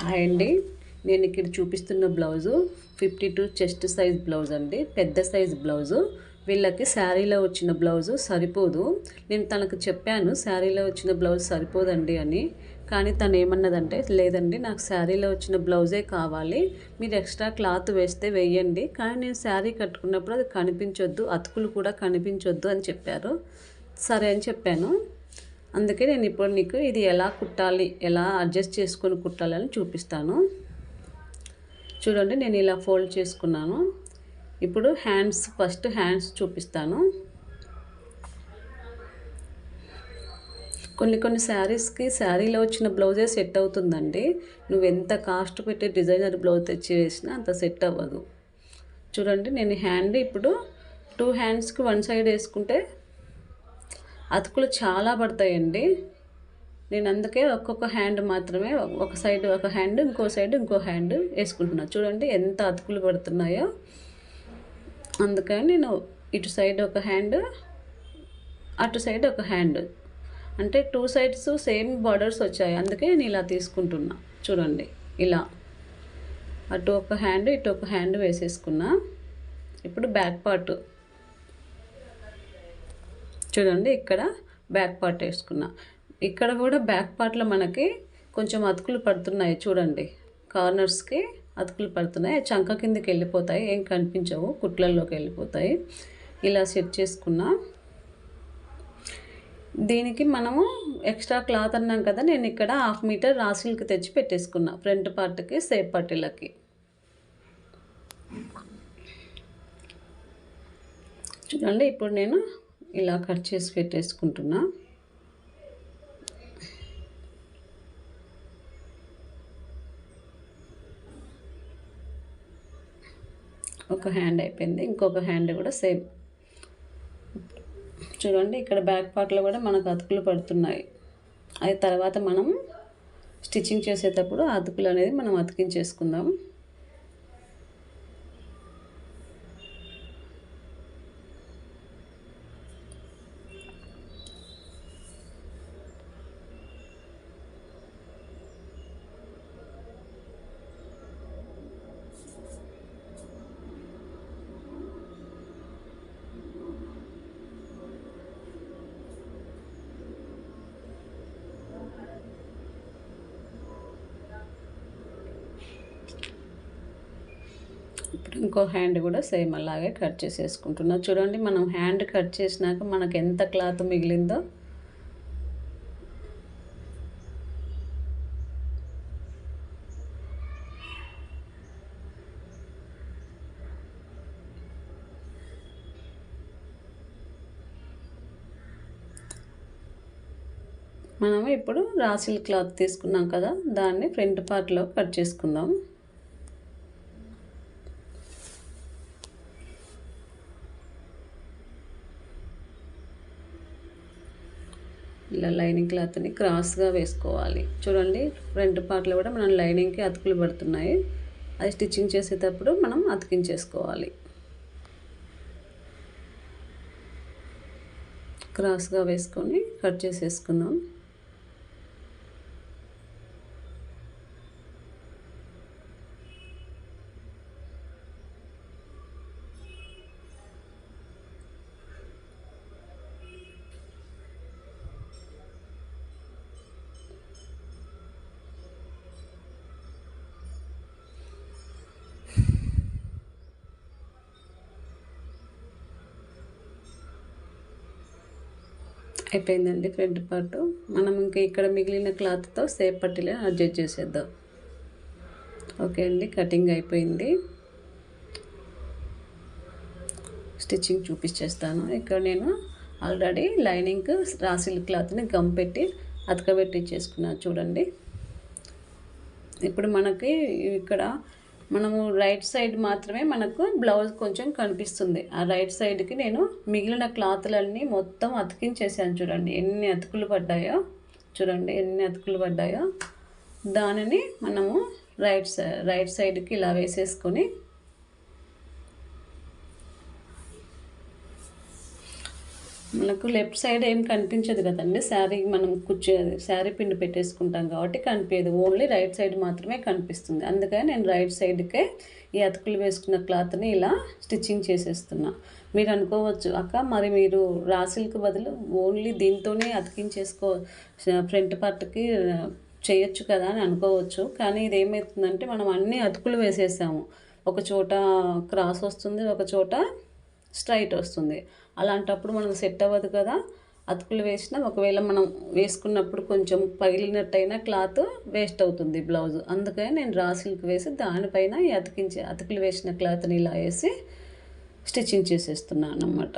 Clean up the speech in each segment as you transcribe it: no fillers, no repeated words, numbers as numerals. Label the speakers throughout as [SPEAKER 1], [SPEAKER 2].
[SPEAKER 1] Hi అండి. నేను ఇక్కడ చూపిస్తున్న బ్లౌజు 52 చెస్ట్ సైజ్ బ్లౌజ్ అండి. పెద్ద సైజ్ బ్లౌజు. వీళ్ళకి శారీలో వచ్చిన బ్లౌజు సరిపోదు. నేను తనకు చెప్పాను శారీలో వచ్చిన బ్లౌజ్ సరిపోదండి అని. కానీ తను ఏమన్నదంటే, లేదండి నాకు శారీలో వచ్చిన బ్లౌజే కావాలి, మీరు ఎక్స్ట్రా క్లాత్ వేస్తే వేయండి, కానీ నేను శారీ కట్టుకున్నప్పుడు అది కనిపించొద్దు, అతుకులు కూడా కనిపించొద్దు అని చెప్పారు. సరే అని చెప్పాను. అందుకే నేను ఇప్పుడు నీకు ఇది ఎలా కుట్టాలి, ఎలా అడ్జస్ట్ చేసుకొని కుట్టాలని చూపిస్తాను. చూడండి, నేను ఇలా ఫోల్డ్ చేసుకున్నాను. ఇప్పుడు ఫస్ట్ హ్యాండ్స్ చూపిస్తాను. కొన్ని శారీస్కి శారీలో వచ్చిన బ్లౌజే సెట్ అవుతుందండి. నువ్వు ఎంత కాస్ట్ పెట్టి డిజైనర్ బ్లౌజ్ తెచ్చి వేసినా అంత సెట్ అవ్వదు. చూడండి, నేను ఇప్పుడు 2 హ్యాండ్స్కి 1 సైడ్ వేసుకుంటే అతుకులు చాలా పడతాయండి. నేను అందుకే ఒక్కొక్క హ్యాండ్ మాత్రమే, ఒక సైడ్ ఒక హ్యాండ్, ఇంకో సైడ్ ఇంకో హ్యాండ్ వేసుకుంటున్నాను. చూడండి ఎంత అతుకులు పడుతున్నాయో. అందుకని నేను ఇటు సైడ్ ఒక హ్యాండ్, అటు సైడ్ ఒక హ్యాండ్, అంటే 2 సైడ్స్ సేమ్ బార్డర్స్ వచ్చాయి. అందుకే నేను ఇలా తీసుకుంటున్నా. చూడండి, ఇలా అటు ఒక హ్యాండ్, ఇటు ఒక హ్యాండ్ వేసేసుకున్నా. ఇప్పుడు బ్యాక్ పార్ట్ చూడండి, ఇక్కడ బ్యాక్ పార్ట్ వేసుకున్నా. ఇక్కడ కూడా బ్యాక్ పార్ట్లో మనకి కొంచెం అతుకులు పడుతున్నాయి. చూడండి, కార్నర్స్కి అతుకులు పడుతున్నాయి. చంక కిందకి వెళ్ళిపోతాయి, ఏం కనిపించవు, కుట్లల్లోకి వెళ్ళిపోతాయి. ఇలా సెట్ చేసుకున్నా. దీనికి మనము ఎక్స్ట్రా క్లాత్ అన్నాం కదా, నేను ఇక్కడ 1/2 మీటర్ రా సిల్క్ తెచ్చి పెట్టేసుకున్నా ఫ్రంట్ పార్ట్కి, సేప్ పట్టీలకి. చూడండి, ఇప్పుడు నేను ఇలా కట్ చేసి పెట్టేసుకుంటున్నా. ఒక హ్యాండ్ అయిపోయింది, ఇంకొక హ్యాండ్ కూడా సేమ్. చూడండి, ఇక్కడ బ్యాక్ పార్ట్లో కూడా మనకు అతుకులు పడుతున్నాయి. అది తర్వాత మనం స్టిచ్చింగ్ చేసేటప్పుడు ఆ అతుకులు అనేది మనం అతికించేసుకుందాం. ఇప్పుడు ఇంకో హ్యాండ్ కూడా సేమ్ అలాగే కట్ చేసేసుకుంటున్నా. చూడండి, మనం హ్యాండ్ కట్ చేసినాక మనకు ఎంత క్లాత్ మిగిలిందో. మనము ఇప్పుడు రా సిల్క్ క్లాత్ తీసుకున్నాం కదా, దాన్ని ఫ్రంట్ పార్ట్లో కట్ చేసుకుందాం. ఇలా లైనింగ్ క్లాత్ని క్రాస్గా వేసుకోవాలి. చూడండి, ఫ్రంట్ పార్ట్లో కూడా మనం లైనింగ్కి అతుకులు పడుతున్నాయి. అది స్టిచ్చింగ్ చేసేటప్పుడు మనం అతికించేసుకోవాలి. క్రాస్గా వేసుకొని కట్ చేసేసుకుందాం. అయిపోయిందండి ఫ్రంట్ పార్ట్. మనం ఇంకా ఇక్కడ మిగిలిన క్లాత్తో సేప్ పట్టీలో అడ్జస్ట్ చేసేద్దాం. ఓకే అండి, కటింగ్ అయిపోయింది. స్టిచ్చింగ్ చూపించేస్తాను. ఇక్కడ నేను ఆల్రెడీ లైనింగ్ రా సిల్క్ క్లాత్ని గమ్ పెట్టి అతకబెట్టించేసుకున్నాను. చూడండి, ఇప్పుడు మనకి ఇక్కడ మనము రైట్ సైడ్ మాత్రమే మనకు బ్లౌజ్ కొంచెం కనిపిస్తుంది. ఆ రైట్ సైడ్కి నేను మిగిలిన క్లాత్లన్నీ మొత్తం అతికించేసాను. చూడండి ఎన్ని అతుకులు పడ్డాయో. చూడండి ఎన్ని అతుకులు పడ్డాయో. దానిని మనము రైట్ సైడ్కి ఇలా వేసేసుకొని మనకు లెఫ్ట్ సైడ్ ఏం కనిపించదు కదండి, శారీ మనం శారీ పిండి పెట్టేసుకుంటాం కాబట్టి కనిపించదు, ఓన్లీ రైట్ సైడ్ మాత్రమే కనిపిస్తుంది. అందుకని నేను రైట్ సైడ్కే ఈ అతుకులు వేసుకున్న క్లాత్ని ఇలా స్టిచ్చింగ్ చేసేస్తున్నా. మీరు అనుకోవచ్చు, అక్క మరి మీరు రా సిల్క్ బదులు ఓన్లీ దీంతోనే అతికించేసుకో ఫ్రంట్ పార్ట్కి చేయొచ్చు కదా అని అనుకోవచ్చు. కానీ ఇది ఏమవుతుందంటే మనం అన్ని అతుకులు వేసేసాము, ఒక చోట క్రాస్ వస్తుంది, ఒక చోట స్ట్రైట్ వస్తుంది. అలాంటప్పుడు మనకు సెట్ అవ్వదు కదా. అతుకులు వేసినా ఒకవేళ మనం వేసుకున్నప్పుడు కొంచెం పగిలినట్టయినా క్లాత్ వేస్ట్ అవుతుంది బ్లౌజ్. అందుకని నేను రా సిల్క్ వేసి దానిపైన ఈ అతుకులు వేసిన క్లాత్ని ఇలా వేసి స్టిచ్చింగ్ చేసేస్తున్నాను అన్నమాట.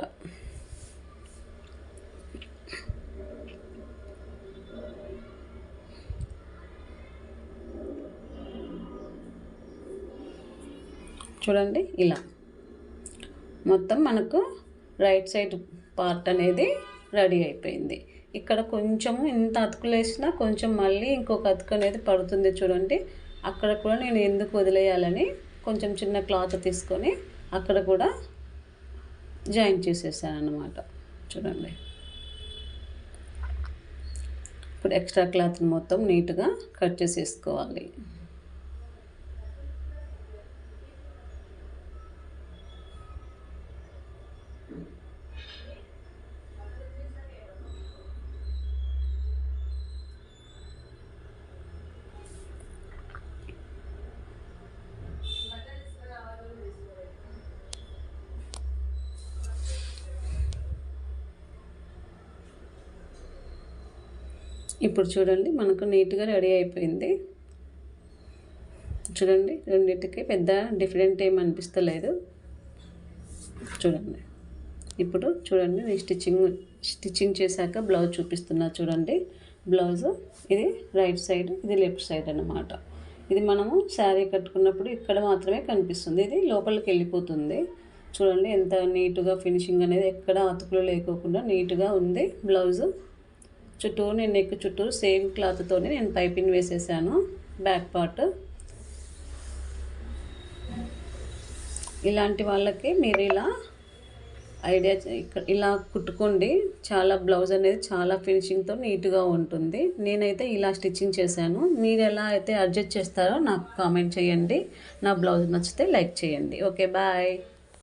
[SPEAKER 1] చూడండి, ఇలా మొత్తం మనకు రైట్ సైడ్ పార్ట్ అనేది రెడీ అయిపోయింది. ఇక్కడ కొంచెము ఇంత అతుకులు వేసినా కొంచెం మళ్ళీ ఇంకొక అతుకు అనేది పడుతుంది చూడండి. అక్కడ కూడా నేను ఎందుకు వదిలేయాలని కొంచెం చిన్న క్లాత్ తీసుకొని అక్కడ కూడా జాయిన్ చేసేసాను అన్నమాట. చూడండి, ఇప్పుడు ఎక్స్ట్రా క్లాత్ని మొత్తం నీట్గా కట్ చేసేసుకోవాలి. ఇప్పుడు చూడండి, మనకు నీట్గా రెడీ అయిపోయింది. చూడండి, రెండింటికి పెద్ద డిఫరెంట్ ఏం అనిపిస్తలేదు. చూడండి, ఇప్పుడు చూడండి నేను స్టిచ్చింగ్ చేశాక బ్లౌజ్ చూపిస్తున్నా. చూడండి, బ్లౌజ్ ఇది రైట్ సైడ్, ఇది లెఫ్ట్ సైడ్ అన్నమాట. ఇది మనము శారీ కట్టుకున్నప్పుడు ఇక్కడ మాత్రమే కనిపిస్తుంది, ఇది లోపలికి వెళ్ళిపోతుంది. చూడండి ఎంత నీట్గా ఫినిషింగ్ అనేది ఎక్కడ అతుకులు లేకోకుండా నీట్గా ఉంది. బ్లౌజు చుట్టూ నేను నెక్ చుట్టూ సేమ్ క్లాత్తోనే నేను పైపింగ్ వేసేసాను బ్యాక్ పార్ట్. ఇలాంటి వాళ్ళకి మీరు ఇలా ఐడియా ఇలా కుట్టుకోండి, చాలా బ్లౌజ్ అనేది చాలా ఫినిషింగ్తో నీట్గా ఉంటుంది. నేనైతే ఇలా స్టిచ్చింగ్ చేశాను, మీరు ఎలా అయితే అడ్జస్ట్ చేస్తారో నాకు కామెంట్ చేయండి. నా బ్లౌజ్ నచ్చితే లైక్ చేయండి. Okay, bye.